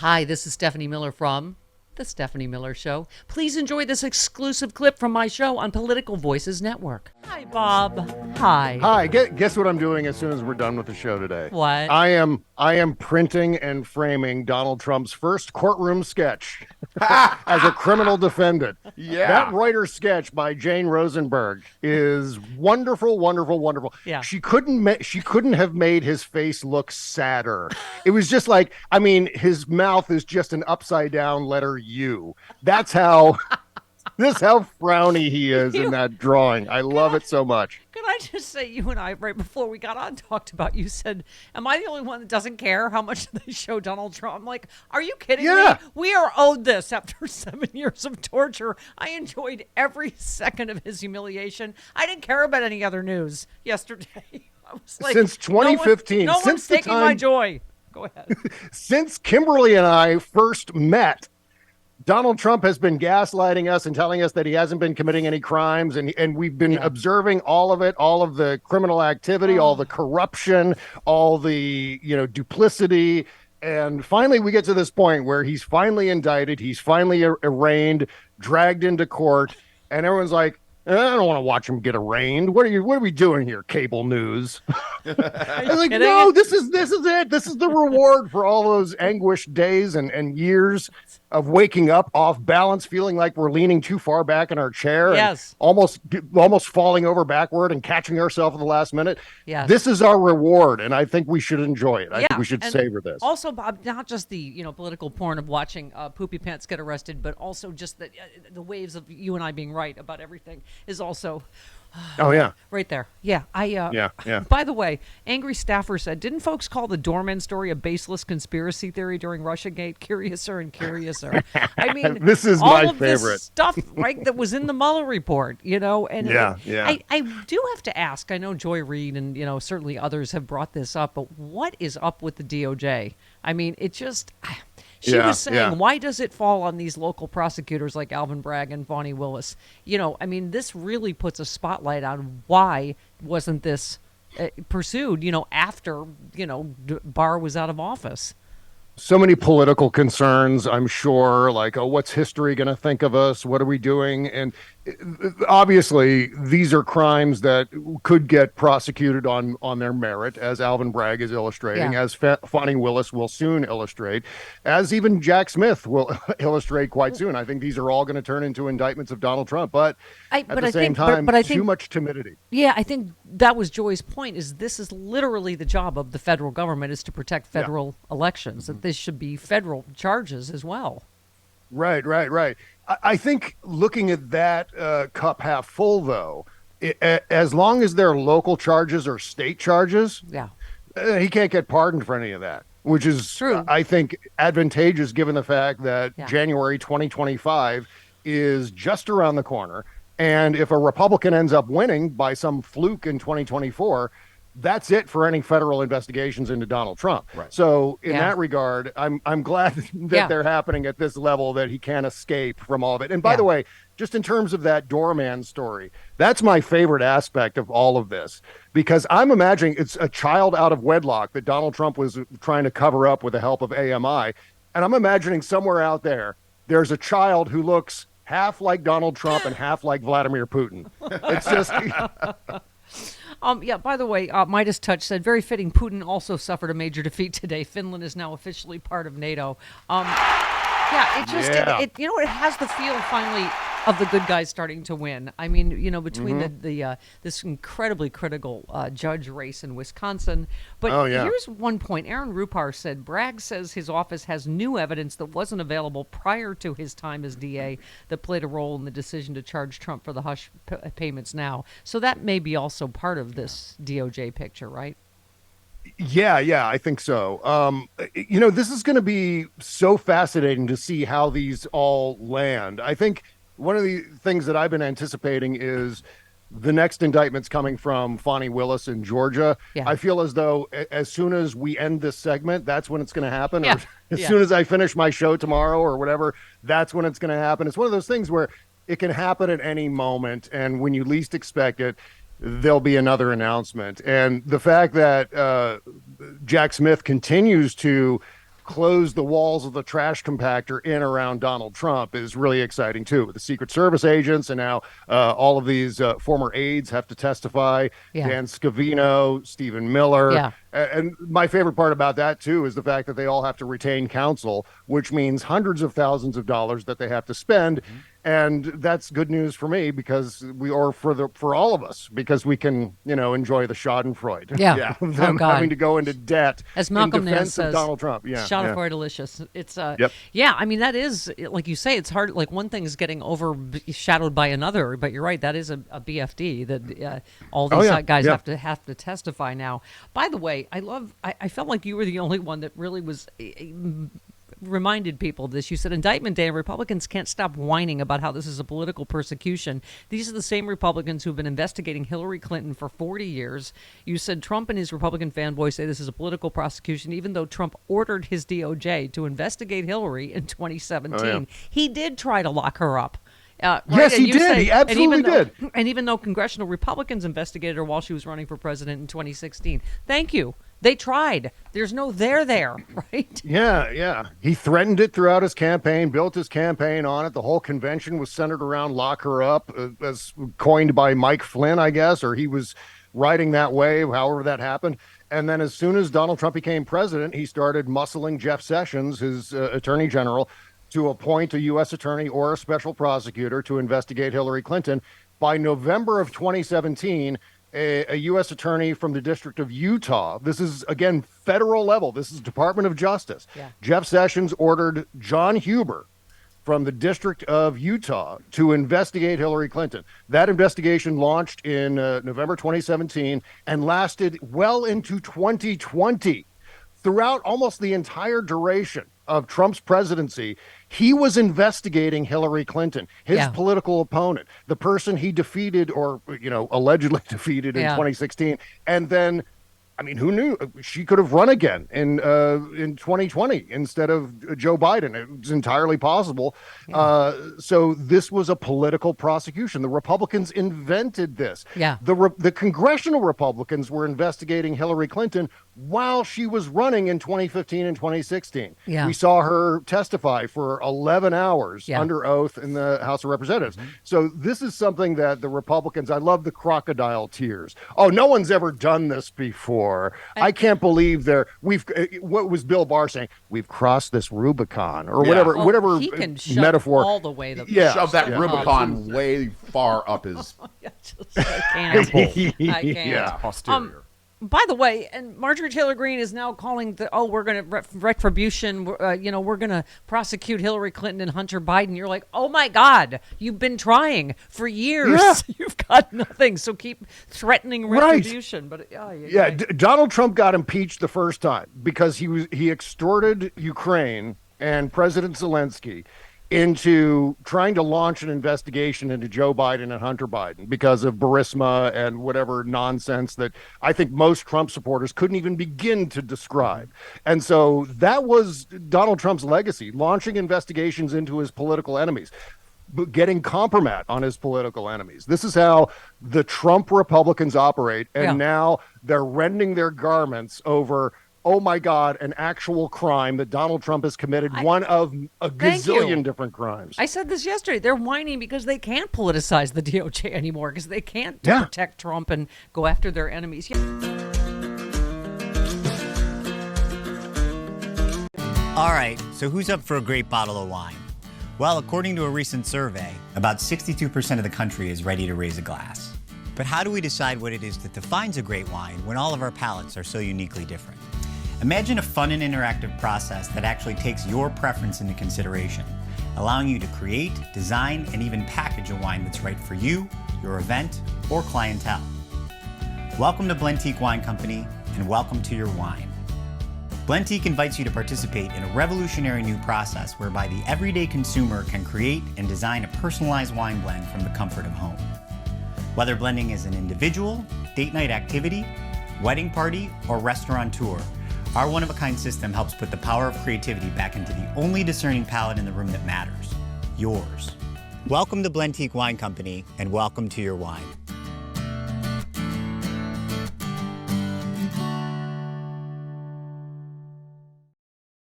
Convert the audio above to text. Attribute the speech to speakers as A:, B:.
A: Hi, this is Stephanie Miller from The Stephanie Miller Show. Please enjoy this exclusive clip from my show on Political Voices Network. Hi, Bob. Hi.
B: Hi, guess what I'm doing as soon as we're done with the show today?
A: What?
B: I am printing and framing Donald Trump's first courtroom sketch as a criminal defendant.
C: Yeah.
B: That writer's sketch by Jane Rosenberg is wonderful, wonderful, wonderful.
A: Yeah.
B: She couldn't have made his face look sadder. It was just like, I mean, his mouth is just an upside down letter U. That's how this is how frowny he is in that drawing. I love it so much.
A: Could I just say, you and I, right before we got on, talked about, you said, am I the only one that doesn't care how much they show Donald Trump? I'm like, are you kidding
B: Yeah.
A: me? We are owed this after 7 years of torture. I enjoyed every second of his humiliation. I didn't care about any other news yesterday. I was like,
B: Since 2015,
A: no
B: since
A: one's
B: the
A: taking my
B: time-
A: joy. Go ahead.
B: Since Kimberly and I first met, Donald Trump has been gaslighting us and telling us that he hasn't been committing any crimes. And we've been observing all of it, all of the criminal activity, all the corruption, all the, duplicity. And finally, we get to this point where he's finally indicted. He's finally arraigned, dragged into court. And everyone's like, I don't want to watch him get arraigned. What are we doing here, cable news? I was like,
A: kidding?
B: no, this is it. This is the reward for all those anguished days and years of waking up off balance, feeling like we're leaning too far back in our chair,
A: Yes.
B: and almost falling over backward and catching ourselves at the last minute.
A: Yes.
B: This is our reward, and I think we should enjoy it. I think we should
A: and
B: savor this.
A: Also, Bob, not just the political porn of watching Poopy Pants get arrested, but also just the waves of you and I being right about everything is also
B: Oh yeah.
A: right there. Yeah,
B: Yeah.
A: By the way, Angry Staffer said, didn't folks call the doorman story a baseless conspiracy theory during Russiagate? Curiouser and curiouser. I mean,
B: This is
A: all
B: my
A: of this
B: favorite.
A: stuff, right, that was in the Mueller report, and
B: Yeah.
A: I do have to ask. I know Joy Reid and certainly others have brought this up, but what is up with the DOJ? I mean, it just. She was saying, why does it fall on these local prosecutors like Alvin Bragg and Vonnie Willis? I mean, this really puts a spotlight on why wasn't this pursued, after, Barr was out of office.
B: So many political concerns, I'm sure, like, oh, what's history going to think of us? What are we doing? And obviously, these are crimes that could get prosecuted on their merit, as Alvin Bragg is illustrating, as Fonnie Willis will soon illustrate, as even Jack Smith will illustrate quite soon. I think these are all going to turn into indictments of Donald Trump, but at the same time, too much timidity.
A: Yeah, I think that was Joy's point, is this is literally the job of the federal government, is to protect federal elections, that this should be federal charges as well.
B: Right. I think looking at that cup half full, though, as long as they're local charges or state charges, he can't get pardoned for any of that, which is
A: true.
B: I think advantageous given the fact that January 2025 is just around the corner. And if a Republican ends up winning by some fluke in 2024, that's it for any federal investigations into Donald Trump.
C: Right.
B: So in that regard, I'm glad that they're happening at this level, that he can't escape from all of it. And by the way, just in terms of that doorman story, that's my favorite aspect of all of this, because I'm imagining it's a child out of wedlock that Donald Trump was trying to cover up with the help of AMI. And I'm imagining somewhere out there's a child who looks half like Donald Trump and half like Vladimir Putin. It's just...
A: By the way, Midas Touch said, very fitting, Putin also suffered a major defeat today. Finland is now officially part of NATO. It has the feel finally of the good guys starting to win. I mean, between the this incredibly critical judge race in Wisconsin. But here's one point. Aaron Rupar said, Bragg says his office has new evidence that wasn't available prior to his time as DA that played a role in the decision to charge Trump for the hush payments now. So that may be also part of this DOJ picture, right?
B: Yeah, I think so. This is going to be so fascinating to see how these all land. I think one of the things that I've been anticipating is the next indictments coming from Fonnie Willis in Georgia. Yeah. I feel as though as soon as we end this segment, that's when it's going to happen.
A: Yeah.
B: Or as soon as I finish my show tomorrow or whatever, that's when it's going to happen. It's one of those things where it can happen at any moment, and when you least expect it, there'll be another announcement. And the fact that Jack Smith continues to closed the walls of the trash compactor in around Donald Trump is really exciting too. The Secret Service agents and now all of these former aides have to testify.
A: Yeah.
B: Dan Scavino, Stephen Miller.
A: Yeah.
B: And my favorite part about that too is the fact that they all have to retain counsel, which means hundreds of thousands of dollars that they have to spend. Mm-hmm. And that's good news for me because for all of us, because we can, enjoy the Schadenfreude.
A: Yeah.
B: Them having to go into debt
A: as Malcolm
B: in defense
A: says,
B: of Donald Trump. Yeah.
A: Schadenfreude delicious. It's
B: yep.
A: Yeah, I mean, that is, like you say, it's hard. Like one thing is getting overshadowed by another, but you're right. That is a BFD that all these guys have to testify now. By the way, I felt like you were the only one that really was reminded people of this. You said indictment day and Republicans can't stop whining about how this is a political persecution. These are the same Republicans who've been investigating Hillary Clinton for 40 years. You said Trump and his Republican fanboys say this is a political prosecution, even though Trump ordered his DOJ to investigate Hillary in 2017. Oh, yeah. He did try to lock her up.
B: Right? Yes, he did. He absolutely did.
A: And even though congressional Republicans investigated her while she was running for president in 2016. Thank you. They tried. There's no there, right?
B: Yeah. He threatened it throughout his campaign, built his campaign on it. The whole convention was centered around lock her up, as coined by Mike Flynn, I guess, or he was riding that wave, however that happened. And then as soon as Donald Trump became president, he started muscling Jeff Sessions, his attorney general, to appoint a U.S. attorney or a special prosecutor to investigate Hillary Clinton. By November of 2017, a U.S. attorney from the District of Utah, this is, again, federal level, this is Department of Justice. Yeah. Jeff Sessions ordered John Huber from the District of Utah to investigate Hillary Clinton. That investigation launched in November 2017 and lasted well into 2020. Throughout almost the entire duration of Trump's presidency, he was investigating Hillary Clinton, his political opponent, the person he defeated or, allegedly defeated in 2016. And then, I mean, who knew she could have run again in 2020 instead of Joe Biden? It was entirely possible. Yeah. So this was a political prosecution. The Republicans invented this.
A: Yeah.
B: The congressional Republicans were investigating Hillary Clinton while she was running in 2015 and 2016. Yeah. We saw her testify for 11 hours under oath in the House of Representatives. Mm-hmm. So this is something that the Republicans, I love the crocodile tears. Oh, no one's ever done this before. I can't believe what was Bill Barr saying? We've crossed this Rubicon or whatever
A: he can
B: metaphor.
A: All the way.
C: Shove that Rubicon way far up his
A: I can't. I can't.
C: Yeah, posterior.
A: By the way, and Marjorie Taylor Greene is now calling we're going to retribution. We're going to prosecute Hillary Clinton and Hunter Biden. You're like, oh my God, you've been trying for years. Yeah. You've got nothing. So keep threatening retribution. Right. But
B: Donald Trump got impeached the first time because he extorted Ukraine and President Zelensky into trying to launch an investigation into Joe Biden and Hunter Biden because of Burisma and whatever nonsense that I think most Trump supporters couldn't even begin to describe. And so that was Donald Trump's legacy, launching investigations into his political enemies, but getting compromat on his political enemies. This is how the Trump Republicans operate. And now they're rending their garments over, oh my God, an actual crime that Donald Trump has committed, one of a gazillion different crimes.
A: I said this yesterday. They're whining because they can't politicize the DOJ anymore because they can't protect Trump and go after their enemies.
D: All right, so who's up for a great bottle of wine? Well, according to a recent survey, about 62% of the country is ready to raise a glass. But how do we decide what it is that defines a great wine when all of our palates are so uniquely different? Imagine a fun and interactive process that actually takes your preference into consideration, allowing you to create, design, and even package a wine that's right for you, your event, or clientele. Welcome to Blentique Wine Company, and welcome to your wine. Blentique invites you to participate in a revolutionary new process whereby the everyday consumer can create and design a personalized wine blend from the comfort of home. Whether blending is an individual, date night activity, wedding party, or restaurateur, our one-of-a-kind system helps put the power of creativity back into the only discerning palate in the room that matters, yours. Welcome to Blentique Wine Company, and welcome to your wine.